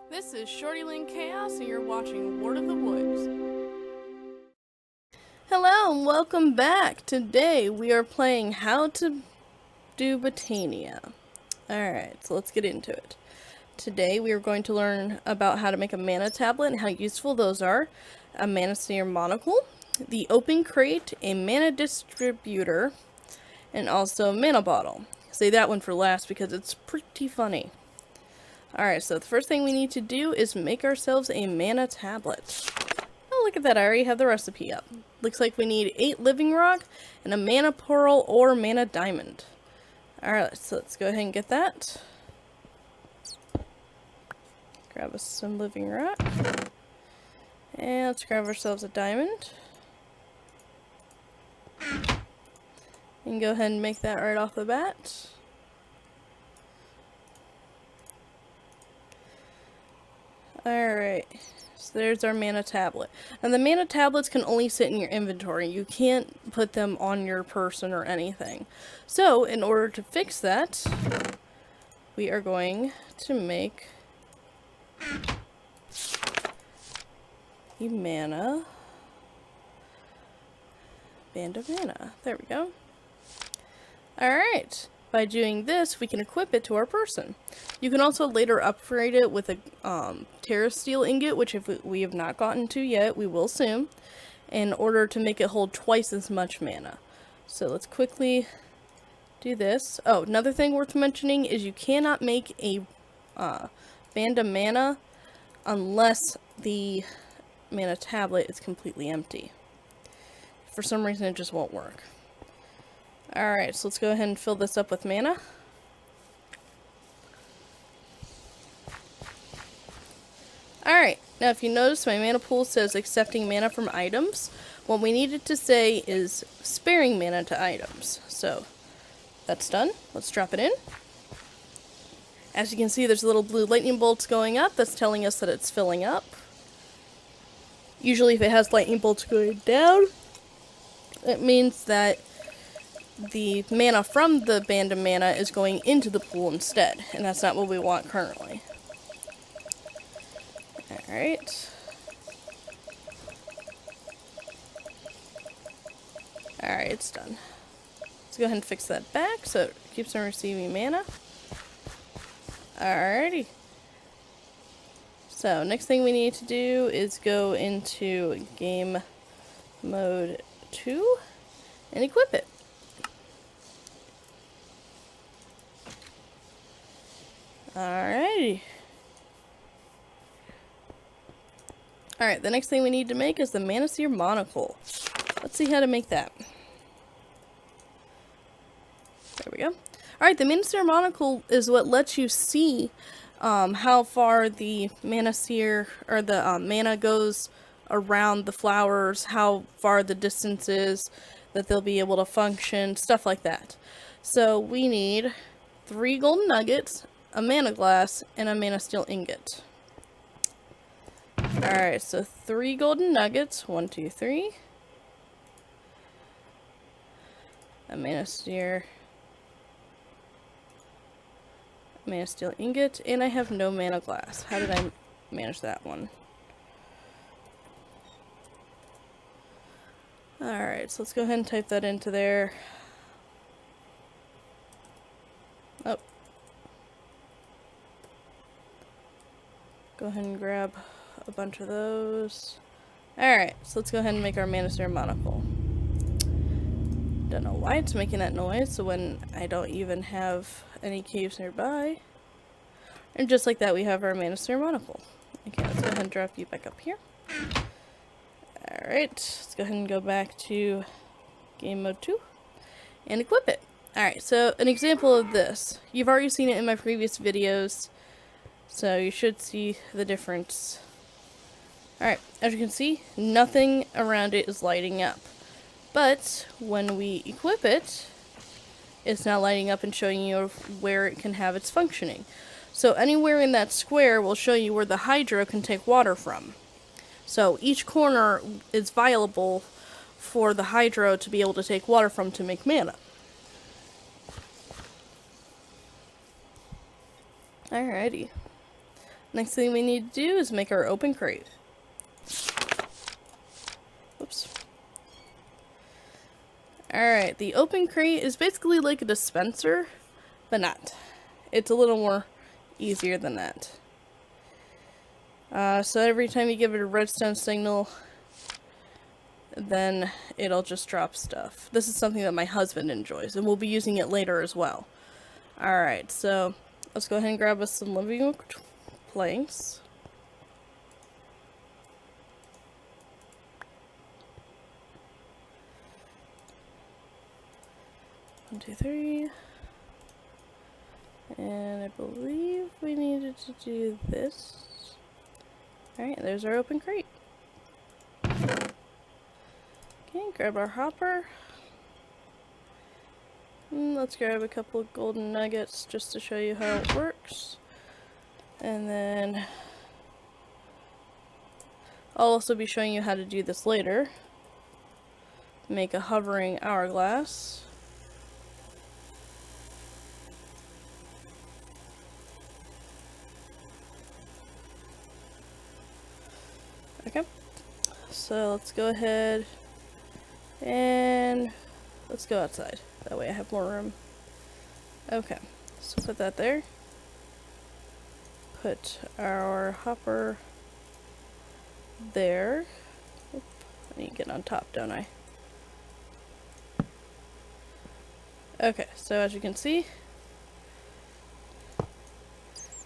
This is Shorty Chaos, and you're watching Ward of the Woods. Hello, and welcome back. Today we are playing How to do Botania. Alright, so let's get into it. Today we are going to learn about how to make a mana tablet and how useful those are, a mana sphere monocle, the OpenCreek, a mana distributor, and also a mana bottle. Say that one for last because it's pretty funny. Alright, so the first thing we need to do is make ourselves a mana tablet. Oh, look at that, I already have the recipe up. Looks like we need 8 living rock and a mana pearl or mana diamond. Alright, so let's go ahead and get that. Grab us some living rock. And let's grab ourselves a diamond. And go ahead and make that right off the bat. Alright, so there's our mana tablet. And the mana tablets can only sit in your inventory. You can't put them on your person or anything. So, in order to fix that, we are going to make a mana band of mana. There we go. Alright. By doing this, we can equip it to our person. You can also later upgrade it with a terra steel ingot, which if we have not gotten to yet, we will soon, in order to make it hold twice as much mana. So let's quickly do this. Oh, another thing worth mentioning is you cannot make a band of mana unless the mana tablet is completely empty. For some reason, it just won't work. Alright, so let's go ahead and fill this up with mana. Alright, now if you notice my mana pool says accepting mana from items. What we need it to say is sparing mana to items. So, that's done. Let's drop it in. As you can see, there's little blue lightning bolts going up. That's telling us that it's filling up. Usually if it has lightning bolts going down, it means that the mana from the band of mana is going into the pool instead, and that's not what we want currently. Alright. Alright, it's done. Let's go ahead and fix that back so it keeps on receiving mana. Alrighty. So, next thing we need to do is go into game mode 2 and equip it. Alrighty. Alright, the next thing we need to make is the mana sphere monocle. Let's see how to make that. There we go. Alright, the mana sphere monocle is what lets you see how far the mana sphere, or the mana goes around the flowers, how far the distance is that they'll be able to function, stuff like that. So we need 3 golden nuggets, a mana glass, and a mana steel ingot. Alright, so 3 golden nuggets. 1, 2, 3. A mana sphere. Mana steel ingot. And I have no mana glass. How did I manage that one? Alright, so let's go ahead and type that into there. Oh. Go ahead and grab a bunch of those. Alright, so let's go ahead and make our mana sphere monocle. Don't know why it's making that noise, so when I don't even have any caves nearby. And just like that, we have our mana sphere monocle. Okay, let's go ahead and drop you back up here. Alright, let's go ahead and go back to game mode 2 and equip it. Alright, so an example of this. You've already seen it in my previous videos, so you should see the difference. Alright, as you can see, nothing around it is lighting up. But when we equip it, it's now lighting up and showing you where it can have its functioning. So anywhere in that square will show you where the hydro can take water from. So each corner is viable for the hydro to be able to take water from to make mana. Alrighty. Next thing we need to do is make our OpenCreek. Whoops. Alright, the OpenCreek is basically like a dispenser, but not. It's a little more easier than that. So every time you give it a redstone signal, then it'll just drop stuff. This is something that my husband enjoys, and we'll be using it later as well. Alright, so let's go ahead and grab us some living room planks. One, two, three. And I believe we needed to do this. Alright, there's our OpenCreek. Okay, grab our hopper. Let's grab a couple of golden nuggets just to show you how it works. And then I'll also be showing you how to do this later. Make a hovering hourglass. Okay, so let's go ahead and let's go outside. That way I have more room. Okay, so put that there. Put our hopper there. Oop, I need to get on top, don't I? Okay, so as you can see,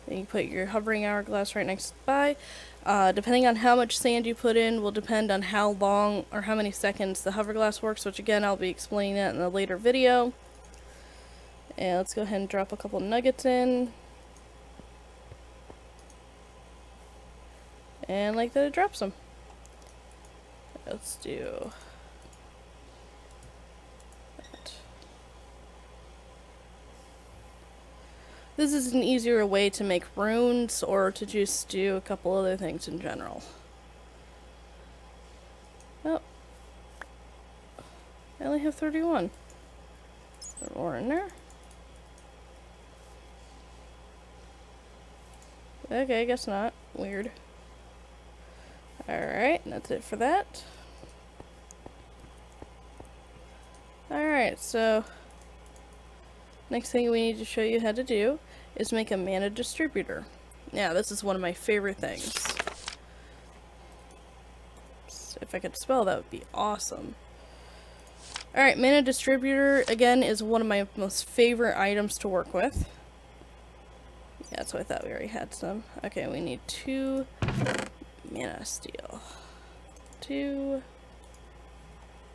you can put your hovering hourglass right next by. Depending on how much sand you put in will depend on how long or how many seconds the hoverglass works, which again I'll be explaining that in a later video. And let's go ahead and drop a couple nuggets in. And like that, it drops them. Let's do that. This is an easier way to make runes or to just do a couple other things in general. Oh, I only have 31. Is there more in there? Okay, I guess not. Weird. Alright, that's it for that. Alright, so next thing we need to show you how to do is make a mana distributor. Now, this is one of my favorite things. If I could spell, that would be awesome. Alright, mana distributor, again, is one of my most favorite items to work with. Yeah, so I thought we already had some. Okay, we need 2 mana steel. 2.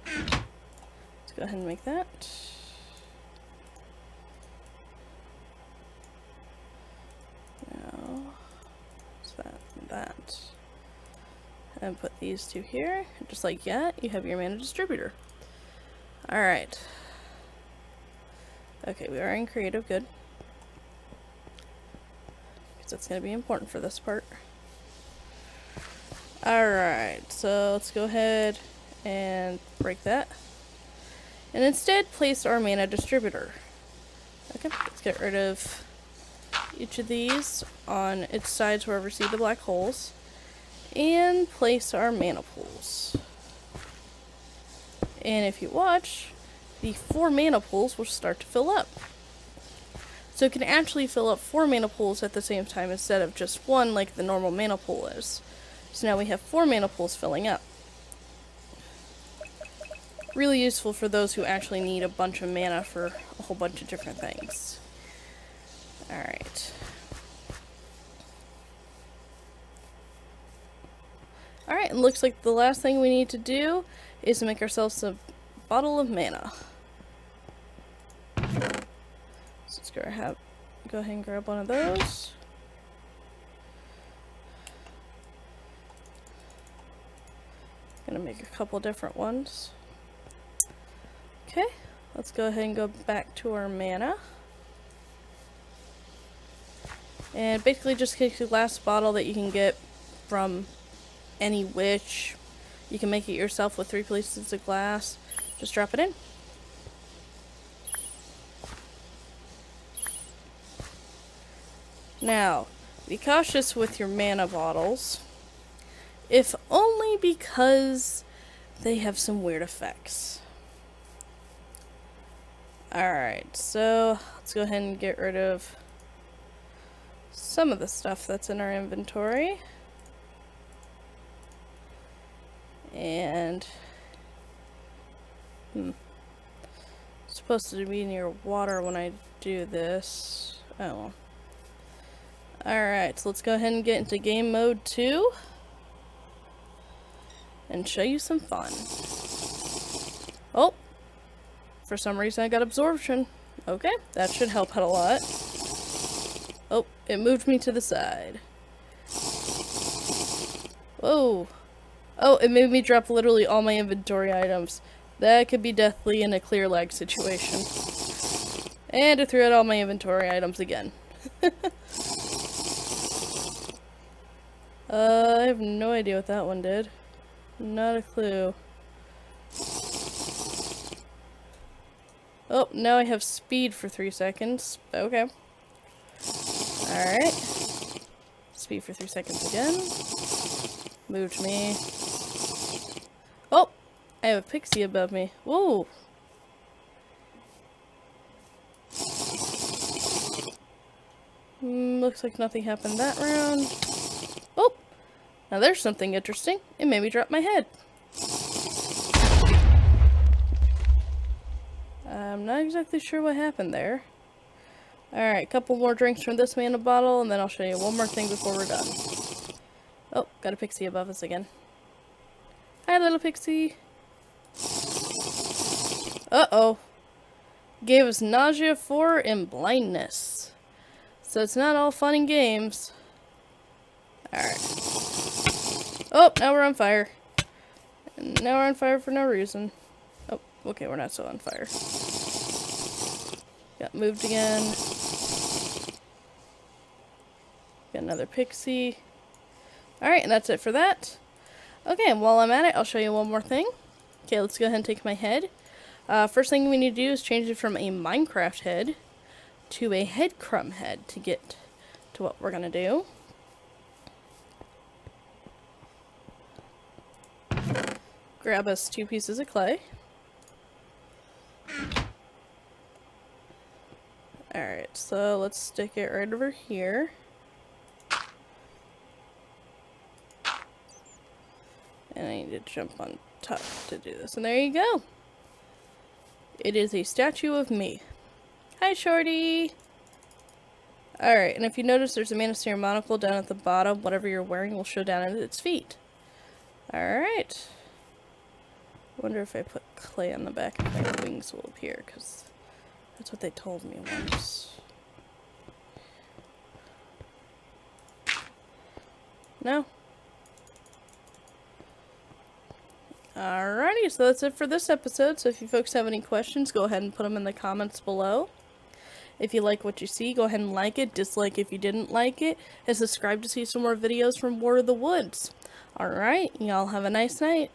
Let's go ahead and make that. Now, what's that? That. And put these 2 here. Just like that, you have your mana distributor. Alright. Okay, we are in creative, good. Because that's going to be important for this part. Alright, so let's go ahead and break that. And instead place our mana distributor. Okay, let's get rid of each of these on its sides wherever you see the black holes. And place our mana pools. And if you watch, the 4 mana pools will start to fill up. So it can actually fill up 4 mana pools at the same time instead of just 1 like the normal mana pool is. So now we have 4 mana pools filling up. Really useful for those who actually need a bunch of mana for a whole bunch of different things. Alright. Alright, it looks like the last thing we need to do is make ourselves a bottle of mana. So let's go ahead and grab one of those. Gonna make a couple different ones. Okay, let's go ahead and go back to our mana. And basically just take the glass bottle that you can get from any witch. You can make it yourself with 3 pieces of glass. Just drop it in. Now, Be cautious with your mana bottles. If only because they have some weird effects. Alright, so let's go ahead and get rid of some of the stuff that's in our inventory. And it's supposed to be near water when I do this. Oh well. Alright, so let's go ahead and get into game mode 2 and show you some fun. Oh, for some reason I got absorption. Okay, that should help out a lot. Oh, it moved me to the side. Whoa. Oh, it made me drop literally all my inventory items. That could be deathly in a clear lag situation. And it threw out all my inventory items again. I have no idea what that one did. Not a clue. Oh, now I have speed for 3 seconds. Okay. Alright. Speed for 3 seconds again. Moved me. Oh! I have a pixie above me. Whoa! Looks like nothing happened that round. Oh! Now there's something interesting. It made me drop my head. I'm not exactly sure what happened there. Alright, couple more drinks from this mana bottle, and then I'll show you one more thing before we're done. Oh, got a pixie above us again. Hi, little pixie. Uh-oh. Gave us nausea 4 and blindness. So it's not all fun and games. Alright. Oh, now we're on fire. And now we're on fire for no reason. Oh, okay, we're not so on fire. Got moved again. Got another pixie. Alright, and that's it for that. Okay, and while I'm at it, I'll show you one more thing. Okay, let's go ahead and take my head. First thing we need to do is change it from a Minecraft head to a headcrumb head to get to what we're gonna do. Grab us 2 pieces of clay. Alright, so let's stick it right over here. And I need to jump on top to do this. And there you go. It is a statue of me. Hi, Shorty! Alright, and if you notice, there's a Monocle monocle down at the bottom. Whatever you're wearing will show down at its feet. Alright. I wonder if I put clay on the back of my wings will appear, because that's what they told me once. No? Alrighty, so that's it for this episode. So if you folks have any questions, go ahead and put them in the comments below. If you like what you see, go ahead and like it, dislike if you didn't like it, and subscribe to see some more videos from War of the Woods. Alright, y'all have a nice night.